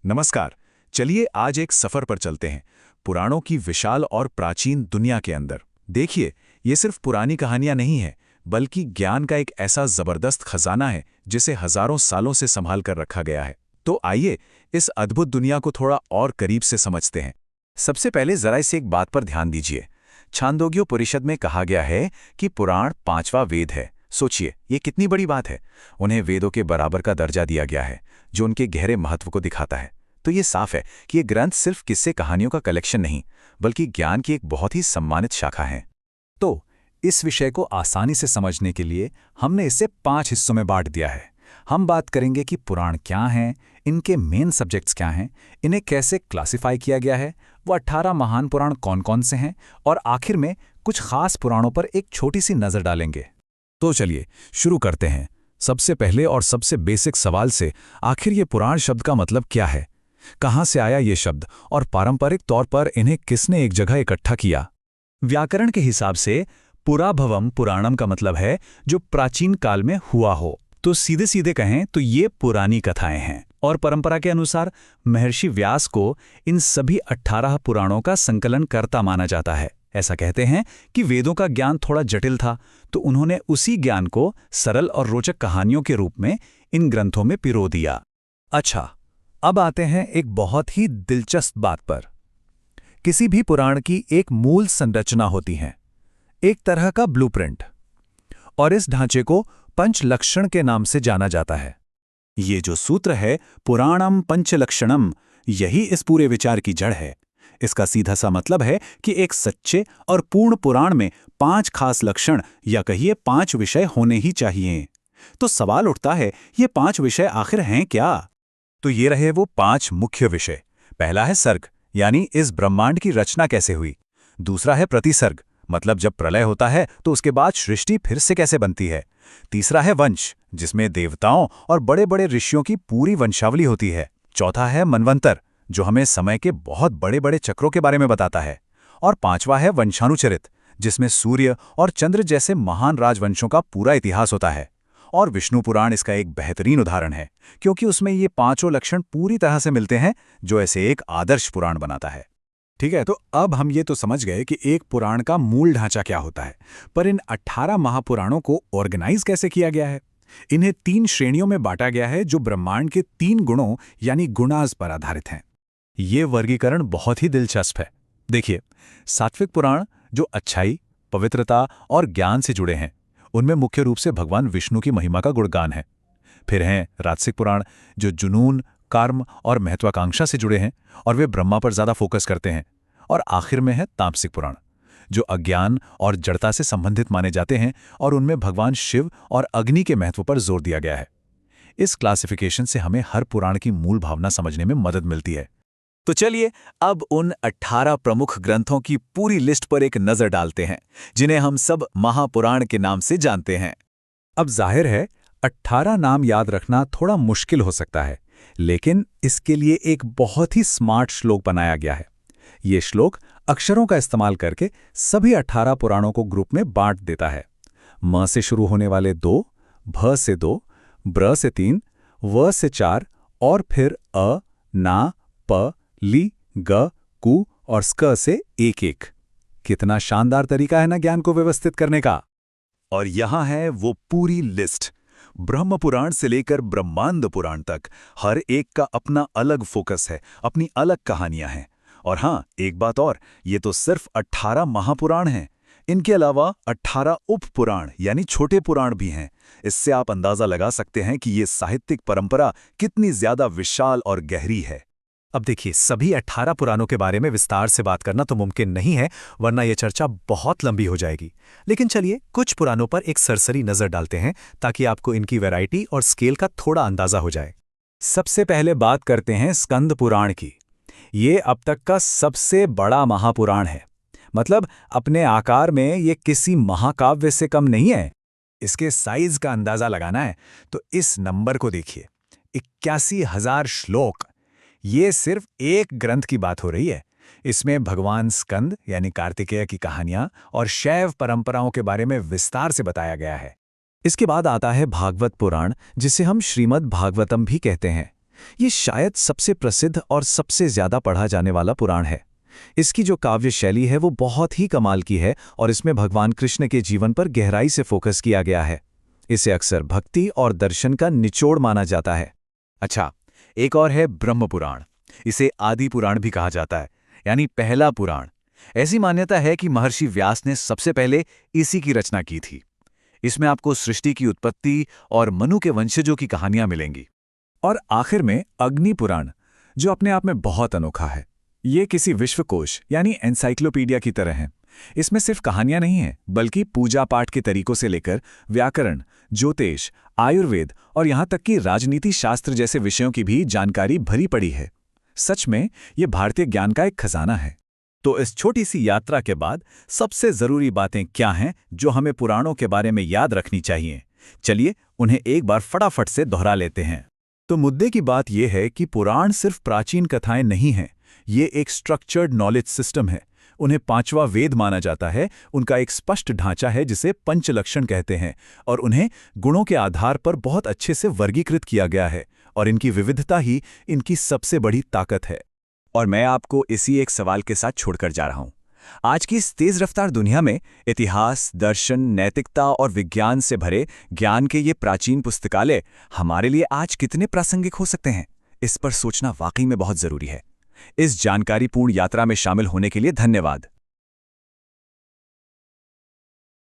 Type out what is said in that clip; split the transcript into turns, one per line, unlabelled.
नमस्कार। चलिए आज एक सफर पर चलते हैं, पुराणों की विशाल और प्राचीन दुनिया के अंदर। देखिए, ये सिर्फ पुरानी कहानियां नहीं है, बल्कि ज्ञान का एक ऐसा जबरदस्त खजाना है जिसे हजारों सालों से संभाल कर रखा गया है। तो आइए इस अद्भुत दुनिया को थोड़ा और करीब से समझते हैं। सबसे पहले जरा इस एक बात पर ध्यान दीजिए। छांदोग्योपनिषद में कहा गया है कि पुराण पांचवा वेद है। सोचिए, ये कितनी बड़ी बात है। उन्हें वेदों के बराबर का दर्जा दिया गया है, जो उनके गहरे महत्व को दिखाता है। तो ये साफ है कि ये ग्रंथ सिर्फ किस्से कहानियों का कलेक्शन नहीं, बल्कि ज्ञान की एक बहुत ही सम्मानित शाखा है। तो इस विषय को आसानी से समझने के लिए हमने इसे 5 हिस्सों में बांट दिया है। हम बात करेंगे कि पुराण क्या हैं, इनके मेन सब्जेक्ट्स क्या हैं, इन्हें कैसे क्लासिफाई किया गया है, वो 18 महान पुराण कौन कौन से हैं, और आखिर में कुछ खास पुराणों पर एक छोटी सी नज़र डालेंगे। तो चलिए शुरू करते हैं। सबसे पहले और सबसे बेसिक सवाल से, आखिर ये पुराण शब्द का मतलब क्या है? कहाँ से आया ये शब्द और पारंपरिक तौर पर इन्हें किसने एक जगह इकट्ठा किया? व्याकरण के हिसाब से पुराभवम पुराणम का मतलब है जो प्राचीन काल में हुआ हो। तो सीधे सीधे कहें तो ये पुरानी कथाएं हैं। और परंपरा के अनुसार महर्षि व्यास को इन सभी 18 पुराणों का संकलन कर्ता माना जाता है। ऐसा कहते हैं कि वेदों का ज्ञान थोड़ा जटिल था, तो उन्होंने उसी ज्ञान को सरल और रोचक कहानियों के रूप में इन ग्रंथों में पिरो दिया। अच्छा, अब आते हैं एक बहुत ही दिलचस्प बात पर। किसी भी पुराण की एक मूल संरचना होती है, एक तरह का ब्लूप्रिंट, और इस ढांचे को पंचलक्षण के नाम से जाना जाता है। ये जो सूत्र है पुराणम पंचलक्षणम, यही इस पूरे विचार की जड़ है। इसका सीधा सा मतलब है कि एक सच्चे और पूर्ण पुराण में 5 खास लक्षण या कहिए 5 विषय होने ही चाहिए। तो सवाल उठता है, ये 5 विषय आखिर हैं क्या? तो ये रहे वो 5 मुख्य विषय। पहला है सर्ग, यानी इस ब्रह्मांड की रचना कैसे हुई। दूसरा है प्रतिसर्ग, मतलब जब प्रलय होता है तो उसके बाद सृष्टि फिर से कैसे बनती है। तीसरा है वंश, जिसमें देवताओं और बड़े बड़े ऋषियों की पूरी वंशावली होती है। चौथा है मनवंतर, जो हमें समय के बहुत बड़े बड़े चक्रों के बारे में बताता है। और पांचवा है वंशानुचरित, जिसमें सूर्य और चंद्र जैसे महान राजवंशों का पूरा इतिहास होता है। और विष्णु पुराण इसका एक बेहतरीन उदाहरण है, क्योंकि उसमें ये 5 लक्षण पूरी तरह से मिलते हैं, जो ऐसे एक आदर्श पुराण बनाता है। ठीक है, तो अब हम ये तो समझ गए कि एक पुराण का मूल ढांचा क्या होता है, पर इन 18 महापुराणों को ऑर्गेनाइज कैसे किया गया है? इन्हें 3 श्रेणियों में बांटा गया है, जो ब्रह्मांड के 3 गुणों यानी गुणाज पर आधारित हैं। ये वर्गीकरण बहुत ही दिलचस्प है। देखिए, सात्विक पुराण जो अच्छाई, पवित्रता और ज्ञान से जुड़े हैं, उनमें मुख्य रूप से भगवान विष्णु की महिमा का गुणगान है। फिर हैं राजसिक पुराण, जो जुनून, कर्म और महत्वाकांक्षा से जुड़े हैं और वे ब्रह्मा पर ज्यादा फोकस करते हैं। और आखिर में है तामसिक पुराण, जो अज्ञान और जड़ता से संबंधित माने जाते हैं और उनमें भगवान शिव और अग्नि के महत्व पर जोर दिया गया है। इस क्लासिफिकेशन से हमें हर पुराण की मूल भावना समझने में मदद मिलती है। तो चलिए अब उन 18 प्रमुख ग्रंथों की पूरी लिस्ट पर एक नजर डालते हैं, जिन्हें हम सब महापुराण के नाम से जानते हैं। अब जाहिर है 18 नाम याद रखना थोड़ा मुश्किल हो सकता है, लेकिन इसके लिए एक बहुत ही स्मार्ट श्लोक बनाया गया है। ये श्लोक अक्षरों का इस्तेमाल करके सभी 18 पुराणों को ग्रुप में बांट देता है। म से शुरू होने वाले 2, भ से 2, ब्र से 3, व से 4 और फिर अ, ना, प, ली, ग, कु और स्क से 1-1। कितना शानदार तरीका है ना ज्ञान को व्यवस्थित करने का। और यहां है वो पूरी लिस्ट। ब्रह्म पुराण से लेकर ब्रह्मांड पुराण तक हर एक का अपना अलग फोकस है, अपनी अलग कहानियां हैं। और हाँ, एक बात और, ये तो सिर्फ 18 महापुराण हैं। इनके अलावा 18 उप पुराण यानी छोटे पुराण भी हैं। इससे आप अंदाजा लगा सकते हैं कि ये साहित्यिक परंपरा कितनी ज्यादा विशाल और गहरी है। अब देखिए, सभी 18 पुराणों के बारे में विस्तार से बात करना तो मुमकिन नहीं है, वरना यह चर्चा बहुत लंबी हो जाएगी। लेकिन चलिए कुछ पुराणों पर एक सरसरी नजर डालते हैं, ताकि आपको इनकी वैरायटी और स्केल का थोड़ा अंदाजा हो जाए। सबसे पहले बात करते हैं स्कंद पुराण की। ये अब तक का सबसे बड़ा महापुराण है। मतलब अपने आकार में ये किसी महाकाव्य से कम नहीं है। इसके साइज का अंदाजा लगाना है तो इस नंबर को देखिए, 81,000 श्लोक। ये सिर्फ एक ग्रंथ की बात हो रही है। इसमें भगवान स्कंद यानी कार्तिकेय की कहानियां और शैव परंपराओं के बारे में विस्तार से बताया गया है। इसके बाद आता है भागवत पुराण, जिसे हम श्रीमद् भागवतम भी कहते हैं।
ये शायद सबसे प्रसिद्ध और सबसे ज्यादा पढ़ा जाने वाला पुराण है। इसकी जो काव्य शैली है वो बहुत ही कमाल की है और इसमें भगवान कृष्ण के जीवन पर गहराई से फोकस किया गया है। इसे अक्सर भक्ति और दर्शन का निचोड़ माना जाता है।
अच्छा, एक और है ब्रह्म पुराण। इसे आदि पुराण भी कहा जाता है, यानी पहला पुराण। ऐसी मान्यता है कि महर्षि व्यास ने सबसे पहले इसी की रचना की थी। इसमें आपको सृष्टि की उत्पत्ति और मनु के वंशजों की कहानियां मिलेंगी।
और आखिर में अग्नि पुराण, जो अपने आप में बहुत अनोखा है। ये किसी विश्वकोश यानी एनसाइक्लोपीडिया की तरह है। इसमें सिर्फ कहानियां नहीं हैं, बल्कि पूजा पाठ के तरीकों से लेकर व्याकरण, ज्योतिष, आयुर्वेद और यहाँ तक कि राजनीति शास्त्र जैसे विषयों की भी जानकारी भरी पड़ी है। सच में ये भारतीय ज्ञान का एक खजाना है। तो इस छोटी सी यात्रा के बाद सबसे जरूरी बातें क्या हैं जो हमें पुराणों के बारे में याद रखनी चाहिए? चलिए उन्हें एक बार फटाफट से दोहरा लेते हैं। तो मुद्दे की बात यह है कि पुराण सिर्फ प्राचीन कथाएं नहीं हैं, ये एक स्ट्रक्चर्ड नॉलेज सिस्टम है। उन्हें पांचवा वेद माना जाता है। उनका एक स्पष्ट ढांचा है जिसे पंचलक्षण कहते हैं, और उन्हें गुणों के आधार पर बहुत अच्छे से वर्गीकृत किया गया है, और इनकी विविधता ही इनकी सबसे बड़ी ताकत है। और मैं आपको इसी एक सवाल के साथ छोड़कर जा रहा हूं। आज की इस तेज रफ्तार दुनिया में इतिहास, दर्शन, नैतिकता और विज्ञान से भरे ज्ञान के ये प्राचीन पुस्तकालय हमारे लिए आज कितने प्रासंगिक हो सकते हैं, इस पर सोचना वाकई में बहुत जरूरी है। इस जानकारीपूर्ण यात्रा में शामिल होने के लिए धन्यवाद।